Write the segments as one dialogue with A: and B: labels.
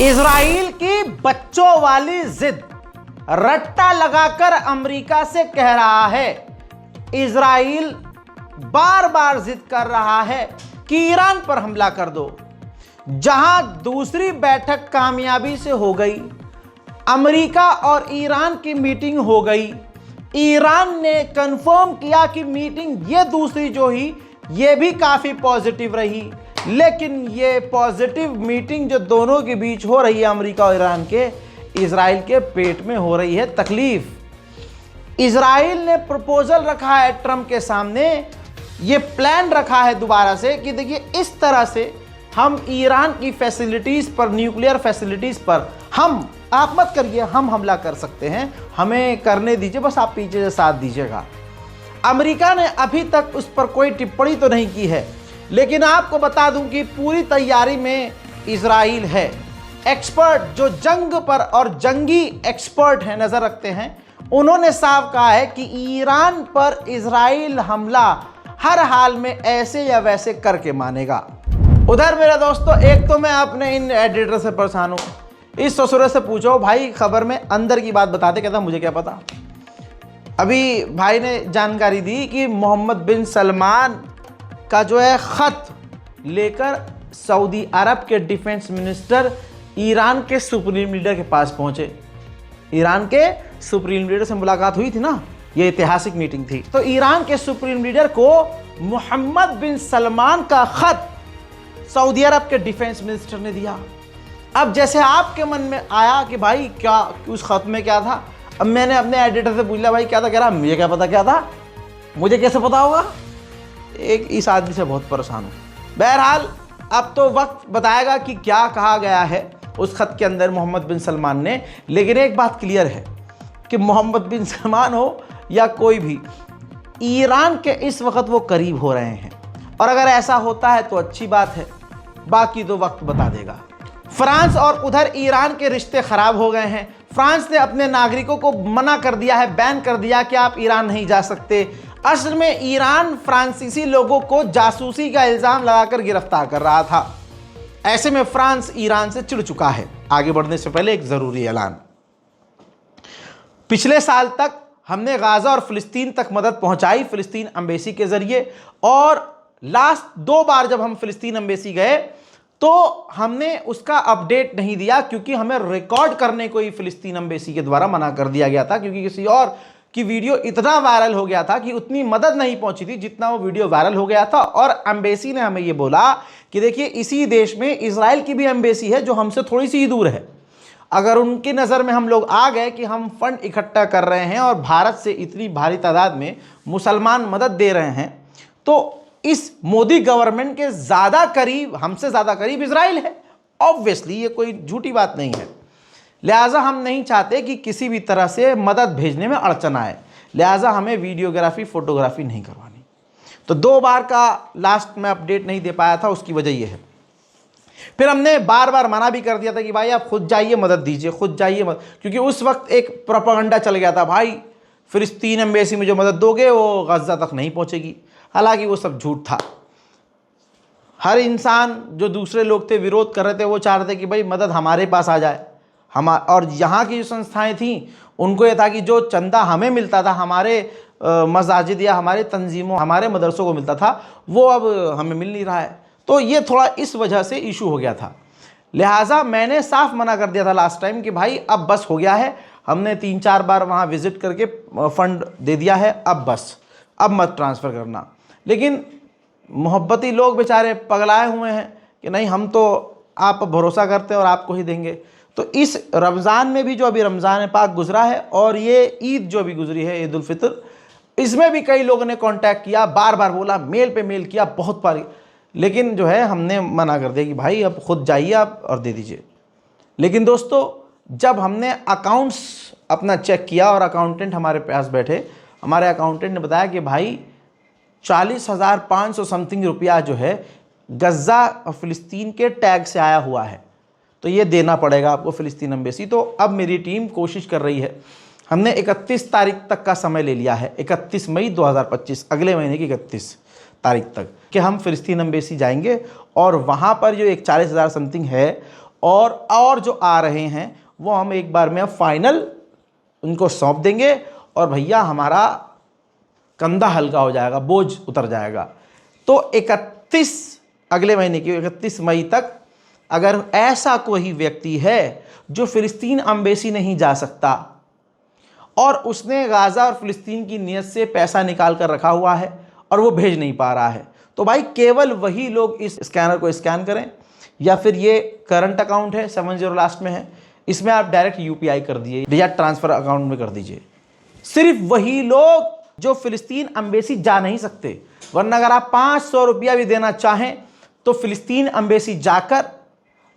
A: Israel की बच्चों वाली जिद, रट्टा लगाकर अमेरिका से कह रहा है, इजराइल बार बार जिद कर रहा है कि ईरान पर हमला कर दो। जहां दूसरी बैठक कामयाबी से हो गई, अमेरिका और ईरान की मीटिंग हो गई, ईरान ने कंफर्म किया कि मीटिंग ये दूसरी जो ही ये भी काफी पॉजिटिव रही। लेकिन ये पॉजिटिव मीटिंग जो दोनों के बीच हो रही है, अमेरिका और ईरान के, इजराइल के पेट में हो रही है तकलीफ। इजराइल ने प्रपोजल रखा है ट्रंप के सामने, ये प्लान रखा है दोबारा से कि देखिए इस तरह से हम ईरान की फैसिलिटीज पर, न्यूक्लियर फैसिलिटीज पर हम, आप मत करिए, हम हमला कर सकते हैं, हमें करने दीजिए, बस आप पीछे से साथ दीजिएगा। अमेरिका ने अभी तक उस पर कोई टिप्पणी तो नहीं की है, लेकिन आपको बता दूं कि पूरी तैयारी में इजराइल है। एक्सपर्ट जो जंग पर और जंगी एक्सपर्ट हैं, नजर रखते हैं, उन्होंने साफ कहा है कि ईरान पर इजराइल हमला हर हाल में ऐसे या वैसे करके मानेगा। उधर मेरे दोस्तों, एक तो मैं अपने इन एडिटर से परेशान हूं, इस ससुरे से पूछो भाई खबर में अंदर की बात बताते, कहता मुझे क्या पता। अभी भाई ने जानकारी दी कि मोहम्मद बिन सलमान का जो है खत लेकर सऊदी अरब के डिफेंस मिनिस्टर ईरान के सुप्रीम लीडर के पास पहुंचे। ईरान के सुप्रीम लीडर से मुलाकात हुई थी ना, ये ऐतिहासिक मीटिंग थी। तो ईरान के सुप्रीम लीडर को मोहम्मद बिन सलमान का खत सऊदी अरब के डिफेंस मिनिस्टर ने दिया। अब जैसे आपके मन में आया कि भाई क्या उस खत में क्या था, अब मैंने अपने एडिटर से पूछा भाई क्या था, कह रहा मुझे क्या पता क्या था, मुझे कैसे पता होगा। एक इस आदमी से बहुत परेशान हूँ। बहरहाल अब तो वक्त बताएगा कि क्या कहा गया है उस खत के अंदर मोहम्मद बिन सलमान ने। लेकिन एक बात क्लियर है कि मोहम्मद बिन सलमान हो या कोई भी, ईरान के इस वक्त वो करीब हो रहे हैं, और अगर ऐसा होता है तो अच्छी बात है, बाकी तो वक्त बता देगा। फ्रांस और उधर ईरान के रिश्ते खराब हो गए हैं। फ्रांस ने अपने नागरिकों को मना कर दिया है, बैन कर दिया कि आप ईरान नहीं जा सकते। असल में ईरान फ्रांसीसी लोगों को जासूसी का इल्जाम लगाकर गिरफ्तार कर रहा था। ऐसे में फ्रांस ईरान से चिढ़ चुका है। आगे बढ़ने से पहले एक जरूरी ऐलान, पिछले साल तक हमने गाजा और फिलिस्तीन तक मदद पहुंचाई फिलिस्तीन एम्बेसी के जरिए, और लास्ट 2 बार जब हम फिलिस्तीन एम्बेसी गए तो हमने उसका अपडेट नहीं दिया, क्योंकि हमें रिकॉर्ड करने को ही फिलिस्तीन एम्बेसी के द्वारा मना कर दिया गया था, क्योंकि किसी और की वीडियो इतना वायरल हो गया था कि उतनी मदद नहीं पहुंची थी जितना वो वीडियो वायरल हो गया था। और एम्बेसी ने हमें ये बोला कि देखिए इसी देश में इजराइल की भी एम्बेसी है जो हमसे थोड़ी सी ही दूर है। अगर उनकी नज़र में हम लोग आ गए कि हम फंड इकट्ठा कर रहे हैं और भारत से इतनी भारी तादाद में मुसलमान मदद दे रहे हैं, तो इस मोदी गवर्नमेंट के ज़्यादा करीब, हमसे ज़्यादा करीब इजराइल है। ऑब्वियसली ये कोई झूठी बात नहीं है। लिहाजा हम नहीं चाहते कि किसी भी तरह से मदद भेजने में अड़चन आए, लिहाजा हमें वीडियोग्राफी फोटोग्राफी नहीं करवानी। तो 2 बार का लास्ट में अपडेट नहीं दे पाया था, उसकी वजह ये है। फिर हमने बार बार मना भी कर दिया था कि भाई आप खुद जाइए मदद दीजिए, खुद जाइए मदद, क्योंकि उस वक्त एक प्रोपेगेंडा चल गया था, भाई फिलिस्तीन एम्बेसी में जो मदद दोगे वो गजा तक नहीं पहुँचेगी। हालांकि वो सब झूठ था। हर इंसान, जो दूसरे लोग थे विरोध कर रहे थे, वो चाह रहे थे कि भाई मदद हमारे पास आ जाए। और यहाँ की जो संस्थाएं थीं उनको ये था कि जो चंदा हमें मिलता था, हमारे मसाजिद या हमारे तंजीमों, हमारे मदरसों को मिलता था, वो अब हमें मिल नहीं रहा है। तो ये थोड़ा इस वजह से इशू हो गया था। लिहाजा मैंने साफ मना कर दिया था लास्ट टाइम कि भाई अब बस हो गया है, हमने 3-4 बार वहाँ विजिट करके फंड दे दिया है, अब बस, अब मत ट्रांसफ़र करना। लेकिन मोहब्बती लोग बेचारे पगलाए हुए हैं कि नहीं, हम तो आप पर भरोसा करते हैं और आपको ही देंगे। तो इस रमज़ान में भी, जो अभी रमज़ान पाक गुजरा है, और ये ईद जो अभी गुजरी है, ईद उल फितर, इसमें भी कई लोगों ने कांटेक्ट किया, बार बार बोला, मेल पे मेल किया, बहुत बार, लेकिन जो है हमने मना कर दिया कि भाई अब खुद जाइए आप और दे दीजिए। लेकिन दोस्तों, जब हमने अकाउंट्स अपना चेक किया और अकाउंटेंट हमारे पास बैठे, हमारे अकाउंटेंट ने बताया कि भाई 40,500 समथिंग रुपया जो है गजा और फिलिस्तीन के टैग से आया हुआ है, तो ये देना पड़ेगा आपको फिलिस्तीन एम्बेसी। तो अब मेरी टीम कोशिश कर रही है, हमने 31 तारीख तक का समय ले लिया है, 31 मई 2025, अगले महीने की 31 तारीख तक, कि हम फिलिस्तीन एम्बेसी जाएंगे और वहाँ पर जो एक 40,000 समथिंग है और जो आ रहे हैं वो हम एक बार में फाइनल उनको सौंप देंगे और भैया हमारा कंधा हल्का हो जाएगा, बोझ उतर जाएगा। तो 31 अगले महीने की 31 मई तक अगर ऐसा कोई व्यक्ति है जो फ़िलिस्तीन एम्बेसी नहीं जा सकता और उसने गाज़ा और फ़िलिस्तीन की नीयत से पैसा निकाल कर रखा हुआ है और वो भेज नहीं पा रहा है, तो भाई केवल वही लोग इस स्कैनर को स्कैन करें, या फिर ये करंट अकाउंट है 70 लास्ट में है, इसमें आप डायरेक्ट यूपीआई कर दीजिए या ट्रांसफ़र अकाउंट में कर दीजिए। सिर्फ वही लोग जो फ़िलिस्तीन एम्बेसी जा नहीं सकते, वरना अगर आप 500 रुपया भी देना चाहें तो फ़िलिस्तीन एम्बेसी जाकर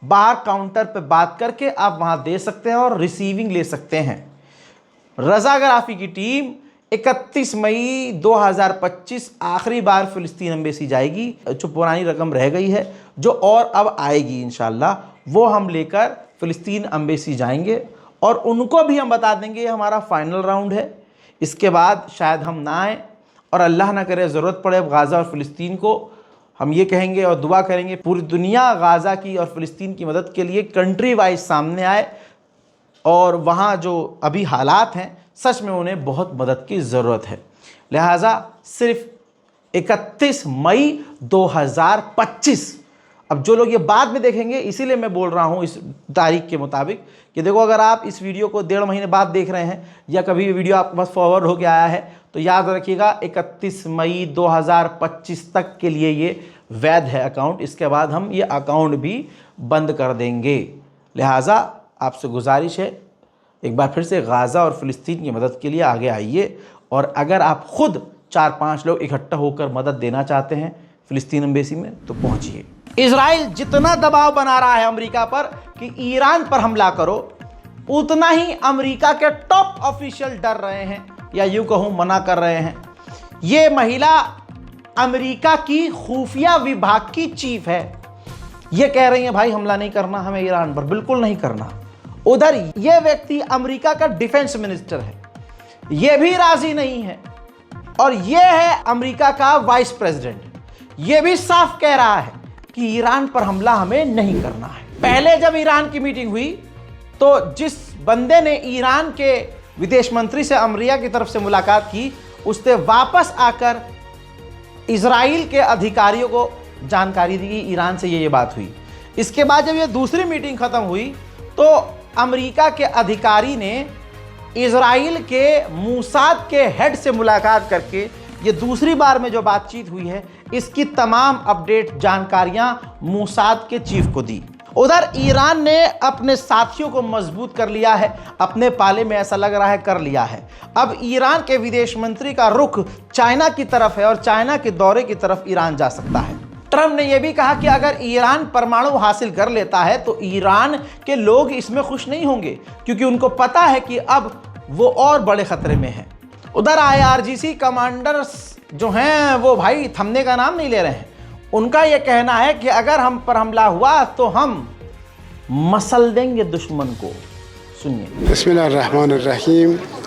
A: बाहर काउंटर पर बात करके आप वहाँ दे सकते हैं और रिसीविंग ले सकते हैं। रज़ाग्राफ़ी की टीम 31 मई 2025 आखिरी बार फ़िलिस्तीन एम्बेसी जाएगी। जो पुरानी रकम रह गई है जो और अब आएगी इंशाल्लाह, वो हम लेकर फ़िलिस्तीन एम्बेसी जाएंगे और उनको भी हम बता देंगे ये हमारा फाइनल राउंड है, इसके बाद शायद हम ना आएँ और अल्लाह ना करे ज़रूरत पड़े गाज़ा और फ़िलिस्तीन को। हम ये कहेंगे और दुआ करेंगे पूरी दुनिया गाज़ा की और फ़िलिस्तीन की मदद के लिए कंट्री वाइज सामने आए और वहाँ जो अभी हालात हैं सच में उन्हें बहुत मदद की ज़रूरत है। लिहाजा सिर्फ 31 मई 2025। अब जो लोग ये बाद में देखेंगे, इसीलिए मैं बोल रहा हूँ इस तारीख के मुताबिक कि देखो अगर आप इस वीडियो को 1.5 महीने बाद देख रहे हैं या कभी वीडियो आपके पास फॉरवर्ड होकर आया है, तो याद रखिएगा 31 मई 2025 तक के लिए ये वैध है अकाउंट। इसके बाद हम ये अकाउंट भी बंद कर देंगे। लिहाजा आपसे गुजारिश है एक बार फिर से गाज़ा और फ़िलिस्तीन की मदद के लिए आगे आइए, और अगर आप खुद 4-5 लोग इकट्ठा होकर मदद देना चाहते हैं फ़िलिस्तीन एम्बेसी में तो पहुंचिए। इजराइल जितना दबाव बना रहा है अमेरिका पर कि ईरान पर हमला करो, उतना ही अमेरिका के टॉप ऑफिशियल डर रहे हैं या यूं कहूं मना कर रहे हैं। ये महिला अमेरिका की खुफिया विभाग की चीफ है, ये कह रही है भाई हमला नहीं करना हमें ईरान पर, बिल्कुल नहीं करना। उधर ये व्यक्ति अमेरिका का डिफेंस मिनिस्टर है, ये भी राजी नहीं है, और ये है अमेरिका का वाइस प्रेसिडेंट, ये भी साफ कह रहा है कि ईरान पर हमला हमें नहीं करना है। पहले जब ईरान की मीटिंग हुई तो जिस बंदे ने ईरान के विदेश मंत्री से अमेरिका की तरफ से मुलाकात की, उसने वापस आकर इजराइल के अधिकारियों को जानकारी दी कि ईरान से ये बात हुई। इसके बाद जब ये दूसरी मीटिंग खत्म हुई तो अमेरिका के अधिकारी ने इजराइल के मूसाद के हेड से मुलाकात करके ये दूसरी बार में जो बातचीत हुई है इसकी तमाम अपडेट जानकारियां मूसाद के चीफ को दी। उधर ईरान ने अपने साथियों को मजबूत कर लिया है, अपने पाले में ऐसा लग रहा है कर लिया है। अब ईरान के विदेश मंत्री का रुख चाइना की तरफ है और चाइना के दौरे की तरफ ईरान जा सकता है। ट्रंप ने यह भी कहा कि अगर ईरान परमाणु हासिल कर लेता है तो ईरान के लोग इसमें खुश नहीं होंगे, क्योंकि उनको पता है कि अब वो और बड़े खतरे में हैं। उधर IRGC कमांडर्स जो हैं वो भाई थमने का नाम नहीं ले रहे हैं। उनका यह कहना है कि अगर हम पर हमला हुआ तो हम मसल देंगे दुश्मन को। सुनिए।
B: बिस्मिल्लाहिर्रहमानिर्रहीम।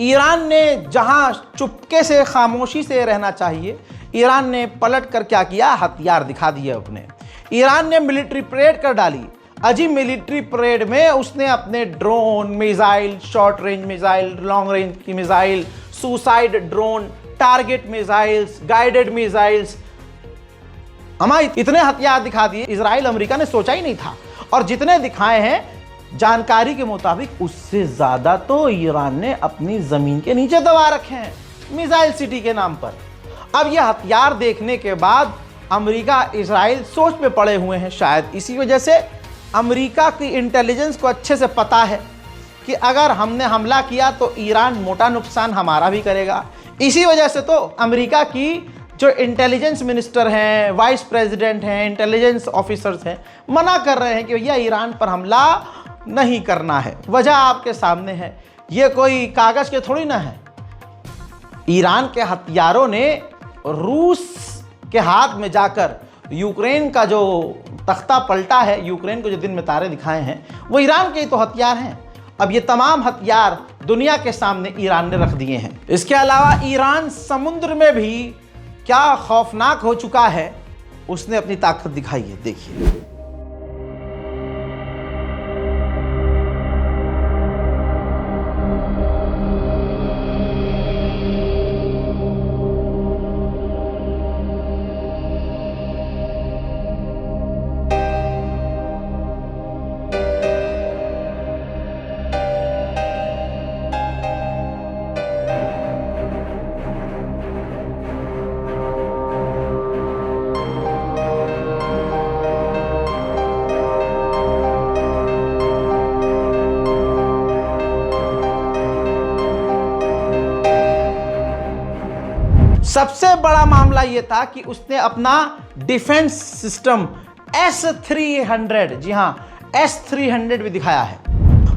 A: ईरान ने जहां चुपके से खामोशी से रहना चाहिए, ईरान ने पलट कर क्या किया, हथियार दिखा दिए अपने। ईरान ने मिलिट्री परेड कर डाली। अजीब मिलिट्री परेड में उसने अपने drone, missile, short range missile, long range की missile, suicide drone, target missiles, guided missiles, हमारे इतने हथियार दिखा दिए। इजराइल अमेरिका ने सोचा ही नहीं था, और जितने दिखाए हैं जानकारी के मुताबिक उससे ज्यादा तो ईरान ने अपनी जमीन के नीचे दबा रखे हैं मिसाइल सिटी के नाम पर। अब यह हथियार देखने के बाद अमेरिका, इजराइल सोच में पड़े हुए हैं। शायद इसी वजह से अमेरिका की इंटेलिजेंस को अच्छे से पता है कि अगर हमने हमला किया तो ईरान मोटा नुकसान हमारा भी करेगा। इसी वजह से तो अमेरिका की जो इंटेलिजेंस मिनिस्टर हैं, वाइस प्रेसिडेंट हैं, इंटेलिजेंस ऑफिसर्स हैं, मना कर रहे हैं कि भैया ईरान पर हमला नहीं करना है। वजह आपके सामने है, ये कोई कागज़ के थोड़ी ना है। ईरान के हथियारों ने रूस के हाथ में जाकर यूक्रेन का जो तख्ता पलटा है, यूक्रेन को जो दिन में तारे दिखाए हैं, वो ईरान के ही तो हथियार हैं। अब ये तमाम हथियार दुनिया के सामने ईरान ने रख दिए हैं। इसके अलावा ईरान समुद्र में भी क्या खौफनाक हो चुका है, उसने अपनी ताकत दिखाई है। देखिए, सबसे बड़ा मामला यह था कि उसने अपना डिफेंस सिस्टम S-300, जी हां, S-300 भी दिखाया है।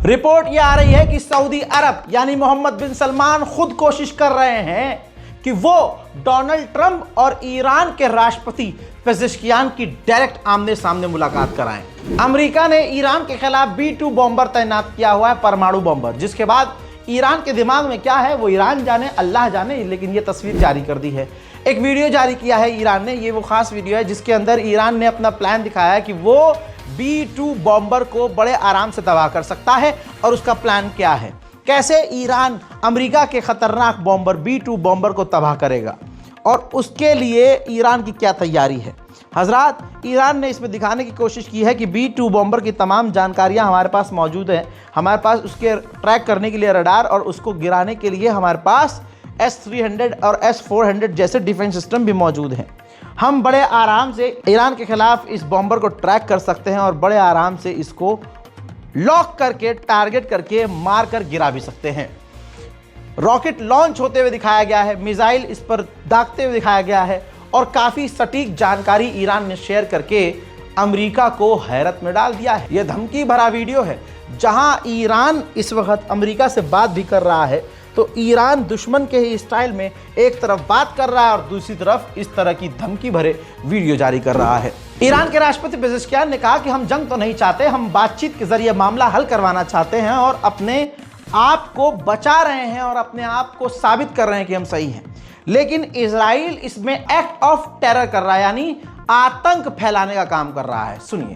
A: रिपोर्ट यह आ रही है कि सऊदी अरब यानी मोहम्मद बिन सलमान खुद कोशिश कर रहे हैं कि वो डोनाल्ड ट्रंप और ईरान के राष्ट्रपति पेजेश्कियान की डायरेक्ट आमने सामने मुलाकात कराएं। अमेरिका ने ईरान के खिलाफ B-2 बॉम्बर तैनात किया हुआ है, परमाणु बॉम्बर, जिसके बाद ईरान के दिमाग में क्या है वो ईरान जाने, अल्लाह जाने, लेकिन ये तस्वीर जारी कर दी है। एक वीडियो जारी किया है ईरान ने, ये वो खास वीडियो है जिसके अंदर ईरान ने अपना प्लान दिखाया है कि वो B-2 बॉम्बर को बड़े आराम से तबाह कर सकता है। और उसका प्लान क्या है, कैसे ईरान अमेरिका के खतरनाक बॉम्बर B-2 बॉम्बर को तबाह करेगा और उसके लिए ईरान की क्या तैयारी है। हजरात, ईरान ने इसमें दिखाने की कोशिश की है कि B-2 बॉम्बर की तमाम जानकारियां हमारे पास मौजूद हैं। हमारे पास उसके ट्रैक करने के लिए रडार और उसको गिराने के लिए हमारे पास S-300 और S-400 जैसे डिफेंस सिस्टम भी मौजूद हैं। हम बड़े आराम से ईरान के खिलाफ इस बॉम्बर को ट्रैक कर सकते हैं और बड़े आराम से इसको लॉक करके, टारगेट करके, मार कर गिरा भी सकते हैं। रॉकेट लॉन्च होते हुए दिखाया गया है, मिसाइल इस पर दागते हुए दिखाया गया है और काफ़ी सटीक जानकारी ईरान ने शेयर करके अमेरिका को हैरत में डाल दिया है। यह धमकी भरा वीडियो है जहां ईरान इस वक्त अमेरिका से बात भी कर रहा है, तो ईरान दुश्मन के ही स्टाइल में एक तरफ बात कर रहा है और दूसरी तरफ इस तरह की धमकी भरे वीडियो जारी कर रहा है। ईरान के राष्ट्रपति पेजेश्कियान ने कहा कि हम जंग तो नहीं चाहते, हम बातचीत के जरिए मामला हल करवाना चाहते हैं और अपने आप को बचा रहे हैं और अपने आप को साबित कर रहे हैं कि हम सही हैं। लेकिन इजराइल इसमें एक्ट ऑफ टेरर कर रहा है, यानी आतंक फैलाने का काम कर रहा है। सुनिए,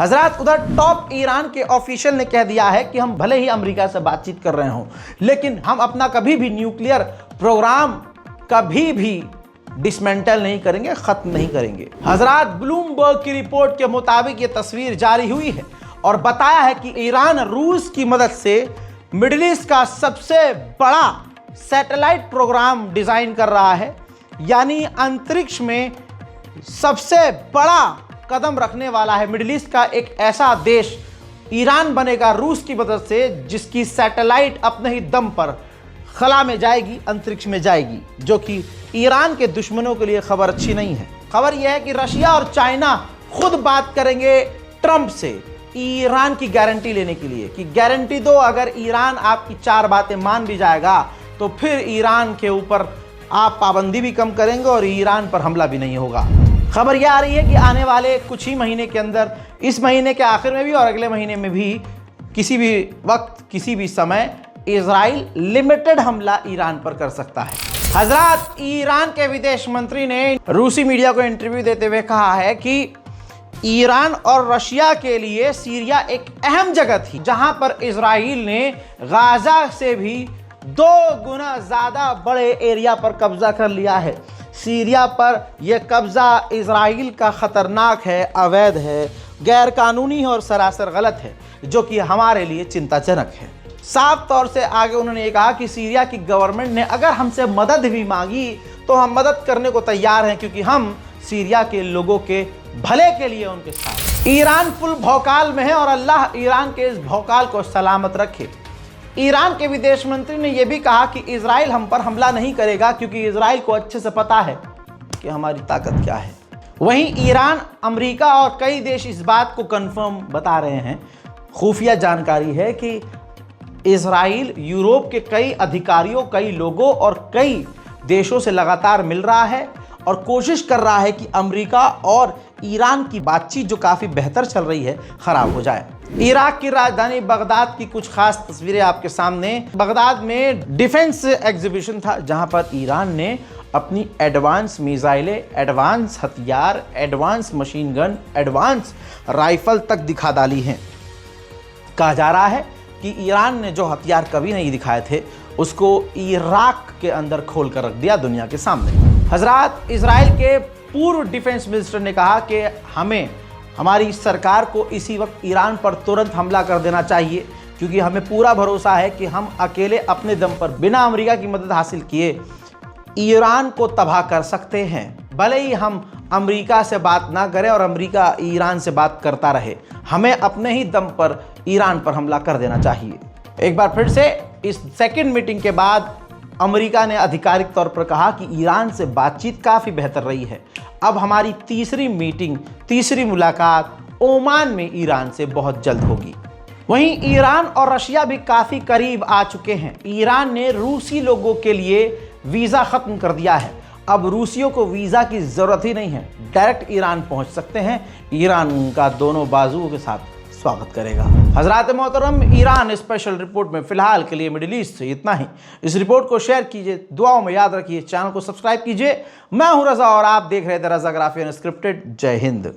A: हजरात, उधर टॉप ईरान के ऑफिशियल ने कह दिया है कि हम भले ही अमेरिका से बातचीत कर रहे हों, लेकिन हम अपना कभी भी न्यूक्लियर प्रोग्राम कभी भी डिसमेंटल नहीं करेंगे, खत्म नहीं करेंगे। हजरात, ब्लूमबर्ग की रिपोर्ट के मुताबिक ये तस्वीर जारी हुई है और बताया है कि ईरान रूस की मदद से मिडिल ईस्ट का सबसे बड़ा सैटेलाइट प्रोग्राम डिजाइन कर रहा है, यानी अंतरिक्ष में सबसे बड़ा कदम रखने वाला है। मिडिल ईस्ट का एक ऐसा देश ईरान बनेगा रूस की मदद से, जिसकी सैटेलाइट अपने ही दम पर खला में जाएगी, अंतरिक्ष में जाएगी, जो कि ईरान के दुश्मनों के लिए खबर अच्छी नहीं है। खबर यह है कि रशिया और चाइना खुद बात करेंगे ट्रंप से ईरान की गारंटी लेने के लिए कि गारंटी दो, अगर ईरान आपकी 4 बातें मान भी जाएगा तो फिर ईरान के ऊपर आप पाबंदी भी कम करेंगे और ईरान पर हमला भी नहीं होगा। खबर यह आ रही है कि आने वाले कुछ ही महीने के अंदर, इस महीने के आखिर में भी और अगले महीने में भी, किसी भी वक्त, किसी भी समय इजराइल लिमिटेड हमला ईरान पर कर सकता है। हजरात, ईरान के विदेश मंत्री ने रूसी मीडिया को इंटरव्यू देते हुए कहा है कि ईरान और रशिया के लिए सीरिया एक अहम जगह थी, जहां पर इजराइल ने गाजा से भी 2 गुना ज्यादा बड़े एरिया पर कब्जा कर लिया है। सीरिया पर यह कब्जा इजराइल का खतरनाक है, अवैध है, गैर कानूनी है और सरासर गलत है, जो कि हमारे लिए चिंताजनक है। साफ तौर से आगे उन्होंने ये कहा कि सीरिया की गवर्नमेंट ने अगर हमसे मदद भी मांगी तो हम मदद करने को तैयार हैं, क्योंकि हम सीरिया के लोगों के भले के लिए उनके साथ। ईरान फुल भौकाल में है और अल्लाह ईरान के इस भौकाल को सलामत रखे। ईरान के विदेश मंत्री ने यह भी कहा कि इजराइल हम पर हमला नहीं करेगा, क्योंकि इजराइल को अच्छे से पता है कि हमारी ताकत क्या है। वहीं ईरान, अमेरिका और कई देश इस बात को कंफर्म बता रहे हैं, खुफिया जानकारी है कि इजराइल यूरोप के कई अधिकारियों, कई लोगों और कई देशों से लगातार मिल रहा है और कोशिश कर रहा है कि अमेरिका और ईरान की बातचीत जो काफ़ी बेहतर चल रही है खराब हो जाए। इराक की राजधानी बगदाद की कुछ खास तस्वीरें आपके सामने। बगदाद में डिफेंस एग्जीबिशन था, जहां पर ईरान ने अपनी एडवांस मिसाइलें, एडवांस हथियार, advance machine gun, advance rifle तक दिखा डाली हैं। कहा जा रहा है कि ईरान ने जो हथियार कभी नहीं दिखाए थे उसको इराक के अंदर खोल कर रख दिया दुनिया के सामने। हजरात, इजराइल के पूर्व डिफेंस मिनिस्टर ने कहा कि हमारी सरकार को इसी वक्त ईरान पर तुरंत हमला कर देना चाहिए, क्योंकि हमें पूरा भरोसा है कि हम अकेले अपने दम पर बिना अमेरिका की मदद हासिल किए ईरान को तबाह कर सकते हैं। भले ही हम अमेरिका से बात ना करें और अमेरिका ईरान से बात करता रहे, हमें अपने ही दम पर ईरान पर हमला कर देना चाहिए। एक बार फिर से इस सेकंड मीटिंग के बाद अमेरिका ने आधिकारिक तौर पर कहा कि ईरान से बातचीत काफ़ी बेहतर रही है। अब हमारी तीसरी मुलाकात ओमान में ईरान से बहुत जल्द होगी। वहीं ईरान और रशिया भी काफ़ी करीब आ चुके हैं। ईरान ने रूसी लोगों के लिए वीज़ा ख़त्म कर दिया है। अब रूसियों को वीज़ा की ज़रूरत ही नहीं है, डायरेक्ट ईरान पहुंच सकते हैं। ईरान उनका दोनों बाजुओं के साथ स्वागत करेगा। हजरात मोहतरम, ईरान स्पेशल रिपोर्ट में फिलहाल के लिए मिडिल ईस्ट से इतना ही। इस रिपोर्ट को शेयर कीजिए, दुआओं में याद रखिए, चैनल को सब्सक्राइब कीजिए। मैं हूं रजा और आप देख रहे थे रजाग्राफी अनस्क्रिप्टेड। जय हिंद।